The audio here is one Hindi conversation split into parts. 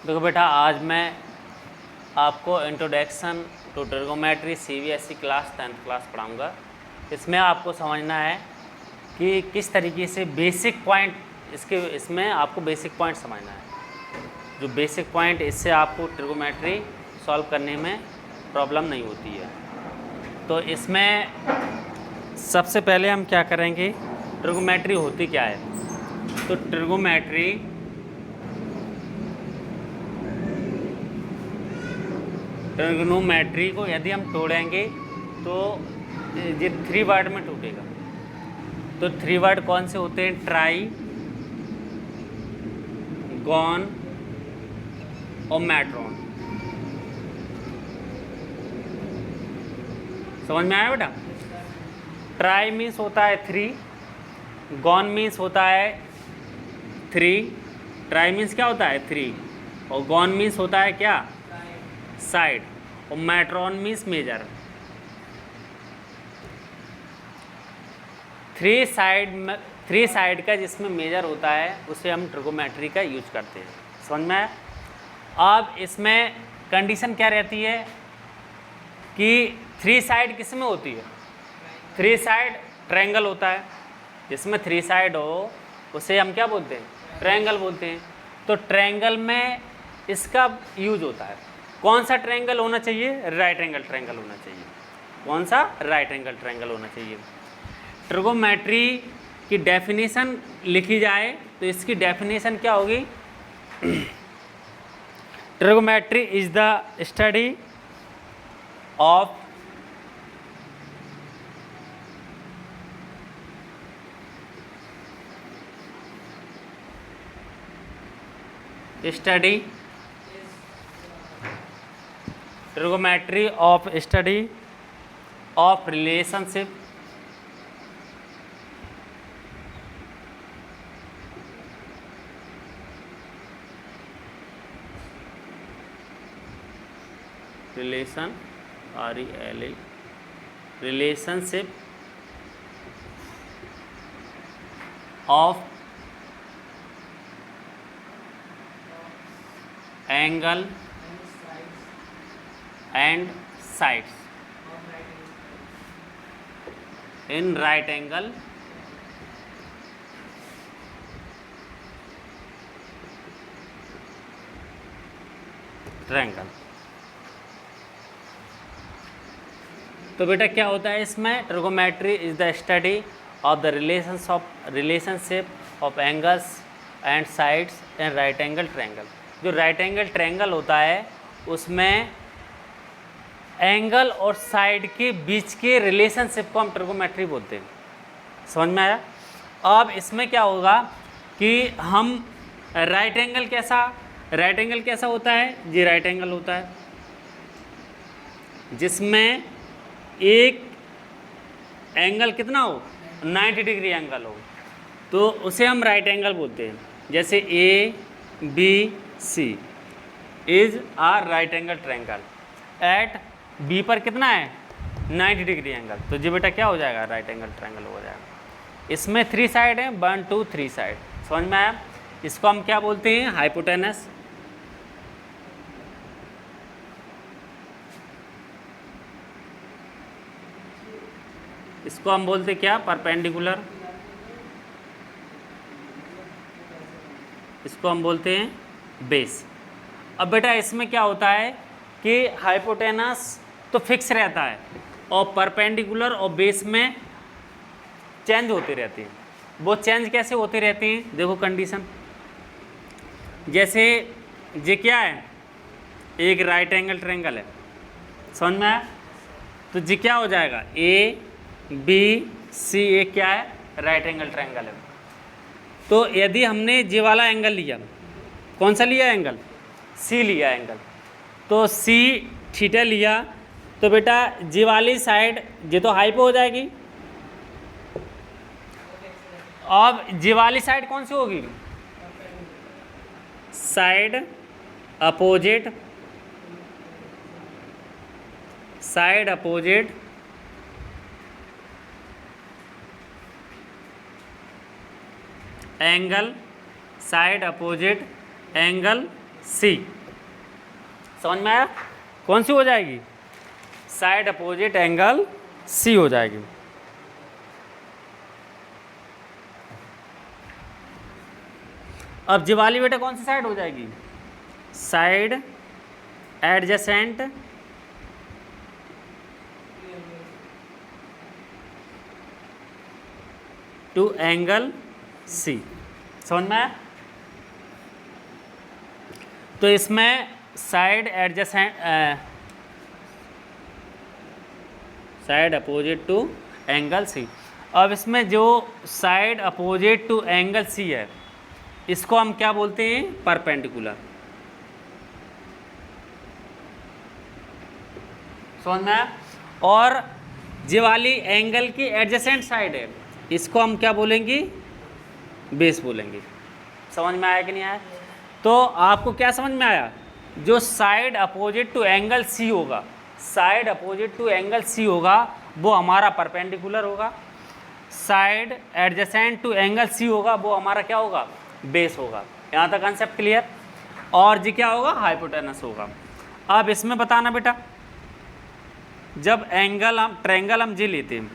देखो बेटा, आज मैं आपको introduction to trigonometry CBSE class 10th class पढ़ाऊँगा। इसमें आपको समझना है कि किस तरीके से बेसिक पॉइंट इसमें आपको बेसिक पॉइंट समझना है। जो बेसिक पॉइंट, इससे आपको ट्रिगोनोमेट्री सॉल्व करने में प्रॉब्लम नहीं होती है। तो इसमें सबसे पहले हम क्या करेंगे, ट्रिगोनोमेट्री होती क्या है। तो ट्रिगोनोमेट्री को यदि हम तोड़ेंगे तो ये 3 वर्ड में टूटेगा। तो 3 वर्ड कौन से होते हैं? ट्राई, गॉन और मैट्रॉन। समझ में आया बेटा? ट्राई मीन्स होता है 3, गॉन मीन्स होता है 3। ट्राई मीन्स क्या होता है? 3। और गॉन मीन्स होता है क्या? साइड। और मैट्रॉन मीन्स मेजर। 3 साइड का जिसमें मेजर होता है उसे हम ट्रिगोनोमेट्री का यूज करते हैं। समझ में आया? अब इसमें कंडीशन क्या रहती है कि 3 साइड किस में होती है? 3 साइड ट्रायंगल होता है। जिसमें 3 साइड हो उसे हम क्या बोलते हैं? ट्रायंगल बोलते हैं। तो ट्रायंगल में इसका यूज होता है। कौन सा ट्रायंगल होना चाहिए? राइट एंगल ट्रायंगल होना चाहिए। कौन सा? राइट एंगल ट्रायंगल होना चाहिए। ट्रिगोनोमेट्री की डेफिनेशन लिखी जाए तो इसकी डेफिनेशन क्या होगी? Trigonometry is the study of trigonometry of study of relationship relationship of angle and sides in right angle triangle. तो बेटा क्या होता है इसमें? Trigonometry is the study of the relationship of angles and sides in right angle triangle. जो राइट एंगल ट्रायंगल होता है उसमें एंगल और साइड के बीच के रिलेशनशिप को हम ट्रिगोनोमेट्री बोलते हैं। समझ में आया? अब इसमें क्या होगा कि हम राइट एंगल कैसा होता है? ये राइट एंगल होता है जिसमें एक एंगल कितना हो? 90 डिग्री एंगल हो, तो उसे हम राइट एंगल बोलते हैं। जैसे ABC is a right angle triangle. At B पर कितना है? 90 डिग्री एंगल। तो जी बेटा क्या हो जाएगा? राइट एंगल ट्रायंगल हो जाएगा। इसमें 3 साइड हैं, 1 2 3 साइड। समझ में आया? इसको हम क्या बोलते हैं? हाइपोटेनस। इसको हम बोलते क्या? परपेंडिकुलर। इसको हम बोलते हैं बेस। अब बेटा इसमें क्या होता है कि हाइपोटेनस तो फिक्स रहता है और परपेंडिकुलर और बेस में चेंज होते रहते हैं। वो चेंज कैसे होते रहते हैं? देखो कंडीशन, जैसे ये क्या है? एक राइट एंगल ट्रायंगल है। समझ में आया? तो ये क्या हो जाएगा? ABC एक क्या है? राइट एंगल ट्रायंगल है। तो यदि हमने ये वाला एंगल लिया, कौन सा लिया एंगल? C लिया एंगल। तो C थीटा लिया, तो बेटा जी वाली साइड ये तो हाइपो हो जाएगी। अब जी वाली साइड कौन सी होगी? Side opposite angle, side opposite angle C. समझ में आया? कौन सी हो जाएगी? साइड अपोजिट एंगल सी हो जाएगी। अब जी वाली बेटा कौन सी साइड हो जाएगी? Side adjacent to angle C. समझ में आया? तो इसमें side adjacent side opposite to angle C. अब इसमें जो side opposite to angle C है इसको हम क्या बोलते हैं? परपेंडिकुलर। समझ में आया? और ये वाली एंगल की एडजेसेंट साइड है इसको हम क्या बोलेंगे? बेस बोलेंगे। समझ में आया कि नहीं आया? तो आपको क्या समझ में आया? जो side opposite to angle C होगा, side opposite to angle C होगा वो हमारा परपेंडिकुलर होगा। Side adjacent to angle C होगा वो हमारा क्या होगा? बेस होगा। यहाँ तक कंसेप्ट क्लियर? और जी क्या होगा? हाइपोटेनस होगा। अब इसमें बताना बेटा, जब एंगल हम ट्रायंगल हम जी लेते हैं,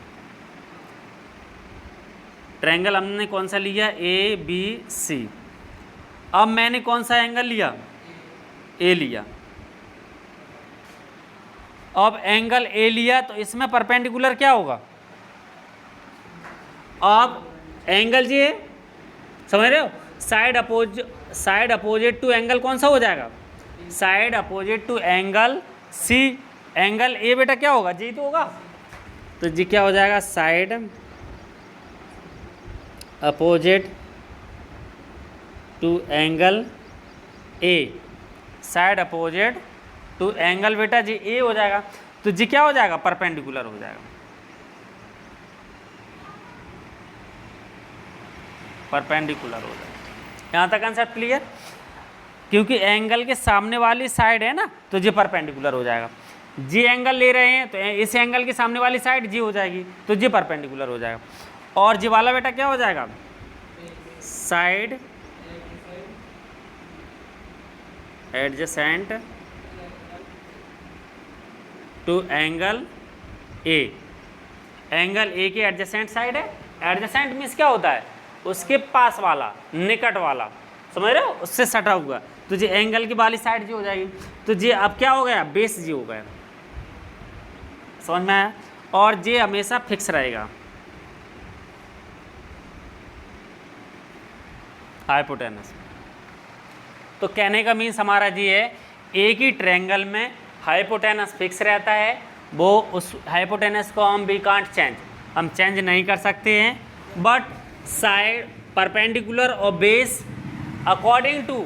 ट्रायंगल हमने कौन सा लिया? A B C. अब मैंने कौन सा एंगल लिया? ए लिया। अब एंगल ए लिया तो इसमें परपेंडिकुलर क्या होगा? अब एंगल जी है, समझ रहे हो? साइड अपोजिट टू एंगल कौन सा हो जाएगा? Side opposite to angle C. Angle A बेटा क्या होगा? जी तो होगा। तो जी क्या हो जाएगा? Side opposite to angle A. Side opposite to angle बेटा जी ए हो जाएगा। तो जी क्या हो जाएगा? परपेंडिकुलर हो जाएगा। परपेंडिकुलर हो जाएगा। यहाँ तक कंसेप्ट क्लियर? क्योंकि एंगल के सामने वाली साइड है ना तो जी परपेंडिकुलर हो जाएगा। जी एंगल ले रहे हैं तो इस एंगल के सामने वाली साइड जी हो जाएगी तो जी परपेंडिकुलर हो जाएगा। और जी वाला बेटा क्या हो जाएगा? Side adjacent to angle A. Angle A की एडजेसेंट साइड है। एडजेसेंट मीन्स क्या होता है? उसके पास वाला, निकट वाला, समझ रहे हो? उससे सटा हुआ। तो जी एंगल की वाली साइड जी हो जाएगी। तो जी अब क्या हो गया? बेस जी हो गया। समझ में आया? और जी हमेशा फिक्स रहेगा। हाइपोटेनस। तो कहने का मीन्स हमारा जी है, एक ही ट्रायंगल में हाइपोटेनस फिक्स रहता है। वो उस हाइपोटेनस को हम वी कांट चेंज, हम चेंज नहीं कर सकते हैं। बट साइड परपेंडिकुलर और base according to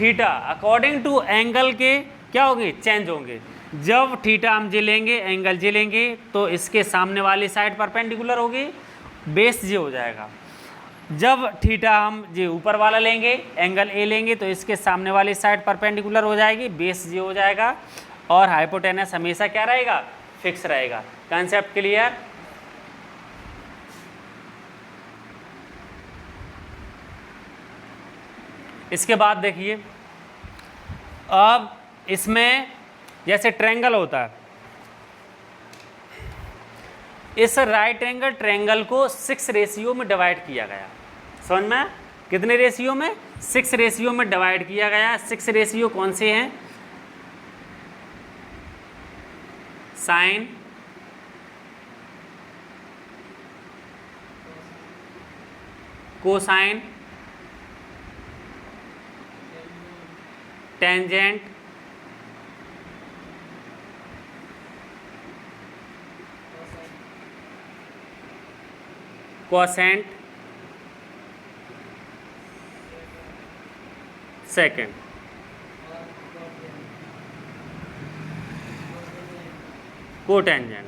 theta, according to angle के क्या होंगे? चेंज होंगे। जब थीटा हम जी लेंगे, एंगल जी लेंगे तो इसके सामने वाली साइड परपेंडिकुलर होगी, बेस जी हो जाएगा। जब थीटा हम जी ऊपर वाला लेंगे, एंगल ए लेंगे तो इसके सामने वाली साइड परपेंडिकुलर हो जाएगी, बेस जी हो जाएगा। और हाइपोटेनस हमेशा क्या रहेगा? फिक्स रहेगा। Concept clear? इसके बाद देखिए, अब इसमें जैसे ट्रायंगल होता है, इस राइट एंगल ट्रायंगल को 6 रेशियो में डिवाइड किया गया। समझ में? कितने रेशियो में? 6 रेशियो में डिवाइड किया गया। 6 रेशियो कौन से हैं? Sine, cosine, tangent, cosecant, secant. Cotangent.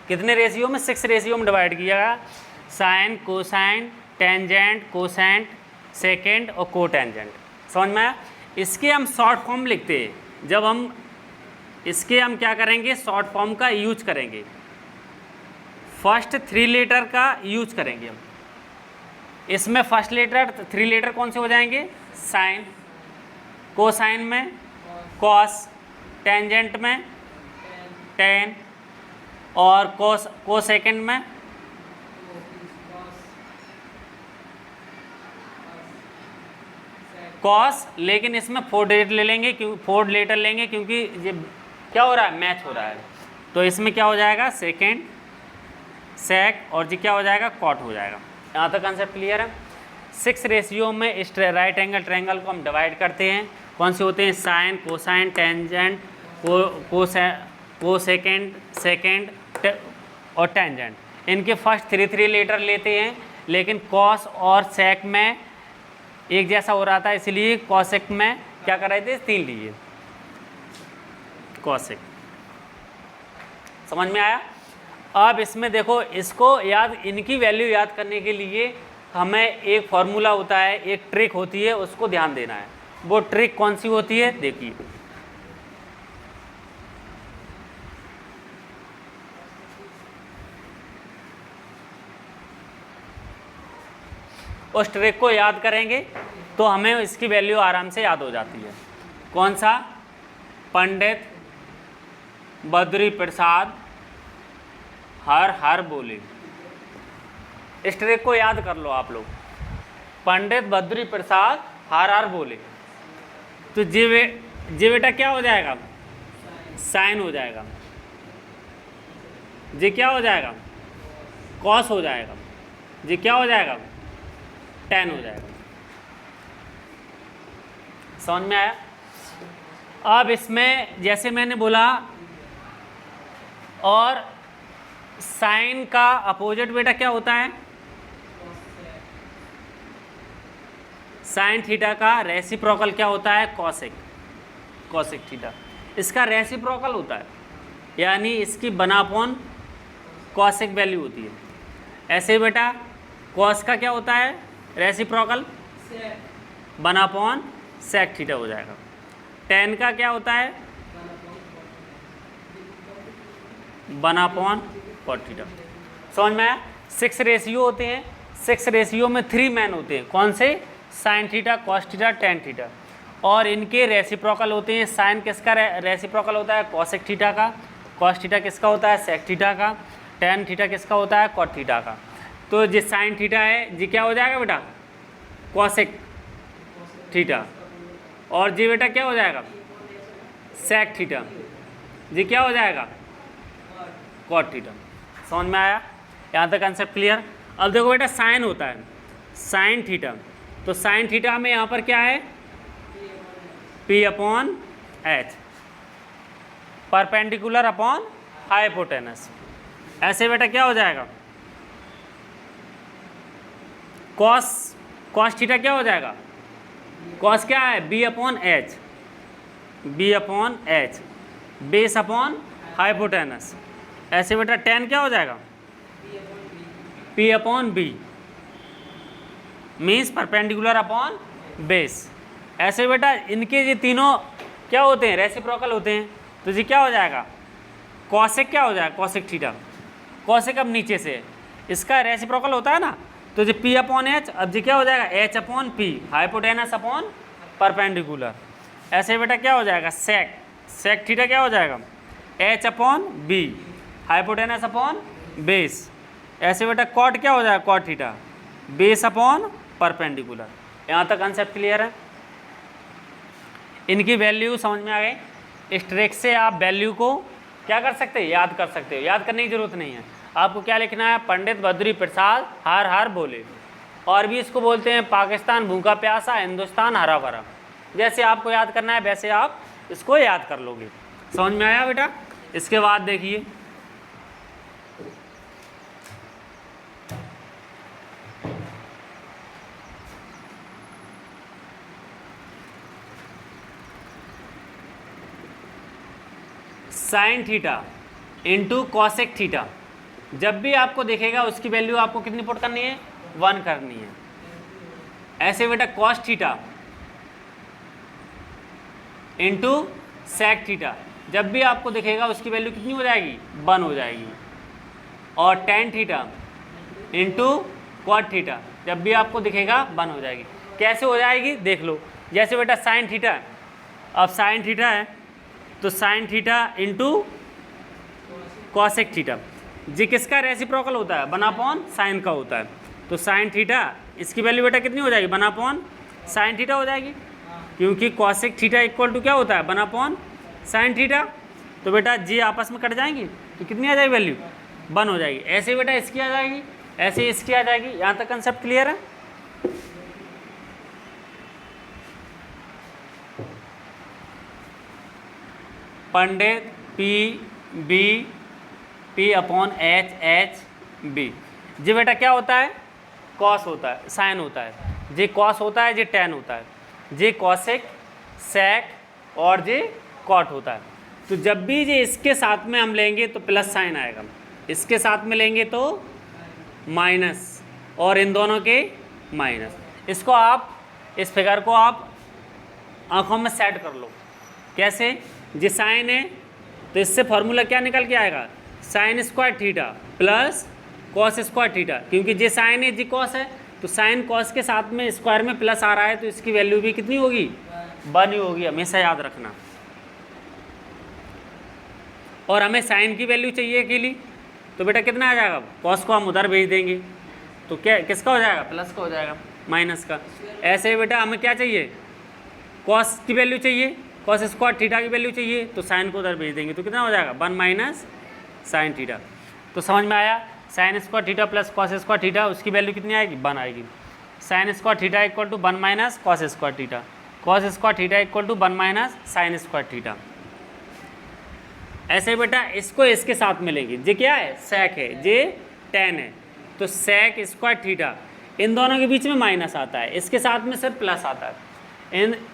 कितने रेशियो में? 6 रेशियो में डिवाइड किया गया। Sine, cosine, tangent, cosecant, secant और कोटेंजेंट। समझ में आया? इसके हम शॉर्ट फॉर्म लिखते हैं। जब हम इसके हम क्या करेंगे? शॉर्ट फॉर्म का यूज करेंगे। फर्स्ट 3 लेटर का यूज करेंगे हम। इसमें फर्स्ट लेटर 3 लेटर कौन से हो जाएंगे? साइन, कोसाइन में कॉस, टेंजेंट में टेन, और कोसेकेंड में कॉस। लेकिन इसमें 4 लेटर ले लेंगे, क्यों 4 लेटर लेंगे? क्योंकि ये क्या हो रहा है? मैच हो रहा है। तो इसमें क्या हो जाएगा? सेकेंड, सेक, और जी क्या हो जाएगा? कॉट हो जाएगा। यहाँ तक कंसेप्ट क्लियर है। 6 रेशियो में इस राइट एंगल ट्रायंगल को हम डिवाइड करते हैं। कौन से होते हैं? Sine, cosine, tangent, cosecant, secant और टेंजेंट। इनके फर्स्ट 3 लेटर लेते हैं, लेकिन कॉस और सेक में एक जैसा हो रहा था, इसलिए कॉसेक में क्या कर रहे थे? 3 लिए, कॉसेक। समझ में आया? अब इसमें देखो, इसको याद, इनकी वैल्यू याद करने के लिए हमें एक फॉर्मूला होता है, एक ट्रिक होती है, उसको ध्यान देना है। वो ट्रिक कौन सी होती है? देखिए, उस ट्रिक को याद करेंगे तो हमें इसकी वैल्यू आराम से याद हो जाती है। कौन सा? पंडित बद्री प्रसाद हर हर बोले। इस ट्रिक को याद कर लो आप लोग। पंडित बद्री प्रसाद हर हर बोले, तो जी बेटा क्या हो जाएगा? साइन हो जाएगा। जी क्या हो जाएगा? कॉस हो जाएगा। जी क्या हो जाएगा? टेन हो जाएगा। समझ में आया? अब इसमें जैसे मैंने बोला, और साइन का अपोजिट बेटा क्या होता है? साइन थीटा का रेसिप्रोकल क्या होता है? Cosec, cosec theta. इसका रेसिप्रोकल होता है, यानी इसकी बनापोन कॉसेक वैल्यू होती है। ऐसे बेटा कॉस का क्या होता है? रेसिप्रोकल बनापोन सेक थीटा हो जाएगा। टेन का क्या होता है? बनापोन कॉट थीटा। समझ में आया? 6 रेशियो होते हैं। 6 रेशियो में 3 मैन होते हैं। कौन से? Sine theta, cos theta, tan theta. और इनके रेसिप्रोकल होते हैं। साइन किसका रेसिप्रोकल होता है? कॉसेक थीटा का। कॉस थीटा किसका होता है? सेक थीटा का। टेन थीटा किसका होता है? कॉट थीटा का। तो जी साइन थीटा है, जी क्या हो जाएगा बेटा? Cosec theta. और जी बेटा क्या हो जाएगा? Sec theta. जी क्या हो जाएगा? Cot theta. समझ में आया? यहाँ तक कंसेप्ट क्लियर? अब देखो बेटा, साइन होता है, साइन थीटा। तो साइन थीटा में यहाँ पर क्या है? P upon H, perpendicular upon hypotenuse. ऐसे बेटा क्या हो जाएगा? कॉस, कॉस थीटा क्या हो जाएगा? कॉस क्या है? B upon H, B upon H, base upon hypotenuse. ऐसे बेटा टेन क्या हो जाएगा? P upon B, means perpendicular upon base. ऐसे बेटा इनके ये तीनों क्या होते हैं? रेसिप्रोकल होते हैं। तो जी क्या हो जाएगा? कॉसेक क्या हो जाएगा? Cosec theta. कॉसेक अब नीचे से, इसका रेसिप्रोकल होता है ना, तो जी P अपॉन H, अब जी क्या हो जाएगा? H upon P, hypotenuse upon perpendicular. ऐसे बेटा क्या हो जाएगा? सेक, सेक थीटा क्या हो जाएगा? H upon B, hypotenuse upon base. ऐसे बेटा कॉट क्या हो जाएगा? Cot theta, base upon perpendicular. यहाँ तक कंसेप्ट क्लियर है? इनकी वैल्यू समझ में आ गई? इस ट्रिक से आप वैल्यू को क्या कर सकते हैं? याद कर सकते हो। याद करने की जरूरत नहीं है। आपको क्या लिखना है? पंडित बद्री प्रसाद हर हर बोले। और भी इसको बोलते हैं पाकिस्तान भूखा प्यासा, हिंदुस्तान हरा भरा। जैसे आपको याद करना है वैसे आप इसको याद कर लोगे। समझ में आया बेटा? इसके बाद देखिए, sign theta into cosec theta. जब भी आपको देखेगा उसकी वैल्यू आपको कितनी पुट करनी है? 1 करनी है। ऐसे बेटा cos theta into sec theta, जब भी आपको दिखेगा उसकी वैल्यू कितनी हो जाएगी? 1 हो जाएगी। और tan theta into cot theta, जब भी आपको दिखेगा 1 हो जाएगी। कैसे हो जाएगी देख लो, जैसे बेटा साइन थीटा है, अब साइन थीटा है तो sine theta into cosec theta, जी किसका रेसिप्रोकल होता है, 1/साइन का होता है। तो साइन थीटा इसकी वैल्यू बेटा कितनी हो जाएगी, 1/साइन थीटा हो जाएगी, क्योंकि कॉसेक थीटा इक्वल टू क्या होता है, 1/साइन थीटा। तो बेटा जी आपस में कट जाएंगी तो कितनी आ जाएगी वैल्यू, 1 हो जाएगी। ऐसे बेटा इसकी आ जाएगी, ऐसे इसकी आ जाएगी। यहाँ तक कंसेप्ट क्लियर है। पंडित P/H/B, जी बेटा क्या होता है, कॉस होता है, साइन होता है, जी कॉस होता है, जी टेन होता है, जी कॉसेक, सेक और जी कॉट होता है। तो जब भी ये इसके साथ में हम लेंगे तो प्लस साइन आएगा, इसके साथ में लेंगे तो माइनस, और इन दोनों के माइनस। इसको आप, इस फिगर को आप आंखों में सेट कर लो। कैसे, जी साइन है तो इससे फॉर्मूला क्या निकल के आएगा, sign square theta plus cos square theta, क्योंकि जे साइन है जी कॉस है, तो साइन कॉस के साथ में स्क्वायर में प्लस आ रहा है तो इसकी वैल्यू भी कितनी होगी, 1 ही होगी, हमेशा याद रखना। और हमें साइन की वैल्यू चाहिए अकेली, तो बेटा कितना आ जाएगा, कॉस को हम उधर भेज देंगे तो क्या किसका हो जाएगा, प्लस का हो जाएगा, माइनस का। ऐसे ही बेटा हमें क्या चाहिए, कॉस की वैल्यू चाहिए, कॉस स्क्वायर थीटा की वैल्यू चाहिए, तो साइन को उधर भेज देंगे तो कितना हो जाएगा, 1 - साइन थीटा। तो समझ में आया, sine square theta plus cos square theta, उसकी वैल्यू कितनी आएगी, 1 आएगी। Sine square theta equal to 1 - cos square theta, cos square theta equal to 1 - sine square theta. ऐसे बेटा इसको इसके साथ में लेंगे, जे क्या है, सेक है, जे टेन है, तो सेक स्क्वायर थीटा, इन दोनों के बीच में माइनस आता है, इसके साथ में सिर्फ प्लस आता है,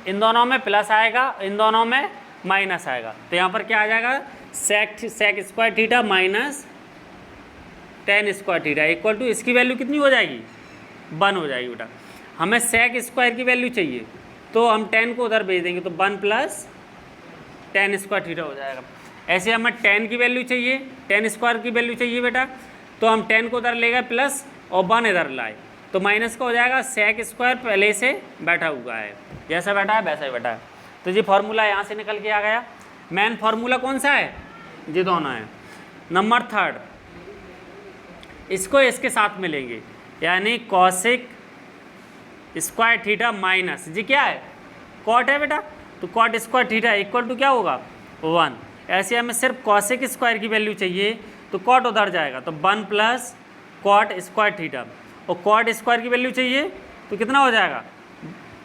इन दोनों में प्लस आएगा, इन दोनों में माइनस आएगा, तो यहाँ पर क्या आ जाएगा, sec square theta minus tan square theta equal to, इसकी वैल्यू कितनी हो जाएगी, 1 हो जाएगी बेटा। हमें सेक स्क्वायर की वैल्यू चाहिए तो हम 10 को उधर भेज देंगे तो 1 + टेन स्क्वायर थीटा हो जाएगा। ऐसे हमें 10 की वैल्यू चाहिए, 10 स्क्वायर की वैल्यू चाहिए बेटा, तो हम 10 को उधर लेगा प्लस और 1 इधर लाए तो माइनस का हो जाएगा, सेक स्क्वायर पहले से बैठा हुआ है, जैसा बैठा है वैसा ही बैठा है। तो जी फार्मूला यहाँ से निकल के आ गया। मेन फार्मूला कौन सा है, जी दोनों है। नंबर 3, इसको इसके साथ में लेंगे, यानी कॉसेक स्क्वायर थीटा माइनस, जी क्या है, कॉट है बेटा, तो cot square theta equal to क्या होगा, 1। ऐसे हमें सिर्फ कॉसेक स्क्वायर की वैल्यू चाहिए तो कॉट उधर जाएगा तो 1 + कॉट स्क्वायर थीटा, और कॉट स्क्वायर की वैल्यू चाहिए तो कितना हो जाएगा,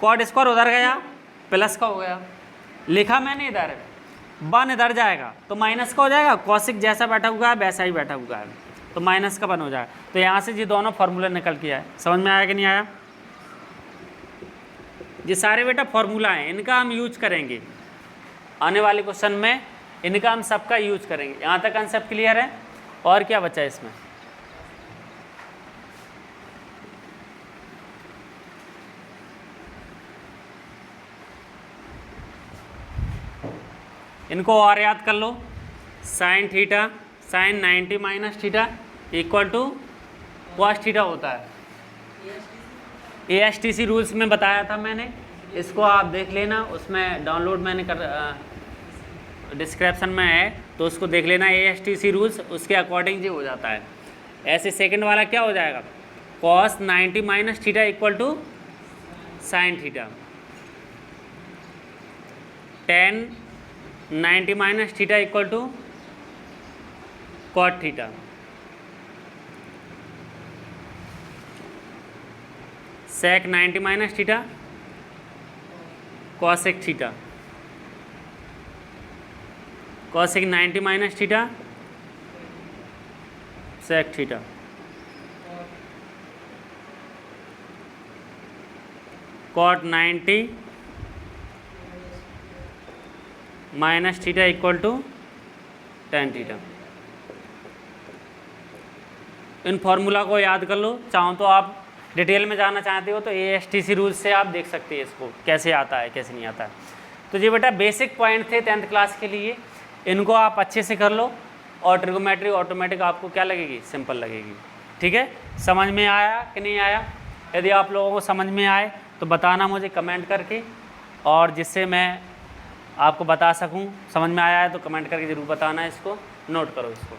कॉट स्क्वायर उधर गया प्लस का हो गया, लिखा मैंने इधर 1 इधर जाएगा तो माइनस का हो जाएगा, कॉसिक जैसा बैठा हुआ है वैसा ही बैठा हुआ है तो माइनस का 1 हो जाएगा। तो यहाँ से जी दोनों फार्मूला निकल के आए। समझ में आया कि नहीं आया, ये सारे बेटा फार्मूला हैं, इनका हम यूज करेंगे आने वाले क्वेश्चन में, इनका हम सबका यूज करेंगे। यहाँ तक कंसेप्ट क्लियर है, और क्या बचा है इसमें, इनको और याद कर लो। Sine theta, sine 90 - theta equal to cos theta होता है। ASTC रूल्स में बताया था मैंने, इसको आप देख लेना, उसमें डाउनलोड मैंने कर डिस्क्रिप्शन में है तो उसको देख लेना। ASTC रूल्स उसके अकॉर्डिंग जी हो जाता है। ऐसे सेकंड वाला क्या हो जाएगा, cos 90 - theta equal to sine theta, tan 90 - theta equal to cot theta, sec 90 - theta cosec theta, cosec 90 - theta sec theta, cot 90 - theta equal to tan theta. इन फार्मूला को याद कर लो, चाहो तो आप डिटेल में जाना चाहते हो तो ASTC रूल्स से आप देख सकते हैं इसको कैसे आता है कैसे नहीं आता है। तो ये बेटा बेसिक पॉइंट थे 10th क्लास के लिए, इनको आप अच्छे से कर लो और ट्रिगोमेट्री ऑटोमेटिक आपको क्या लगेगी, सिंपल लगेगी। ठीक है, समझ में आया कि नहीं आया, यदि आप लोगों को समझ में आए तो बताना मुझे कमेंट करके, और जिससे मैं आपको बता सकूं। समझ में आया है तो कमेंट करके ज़रूर बताना, इसको नोट करो इसको।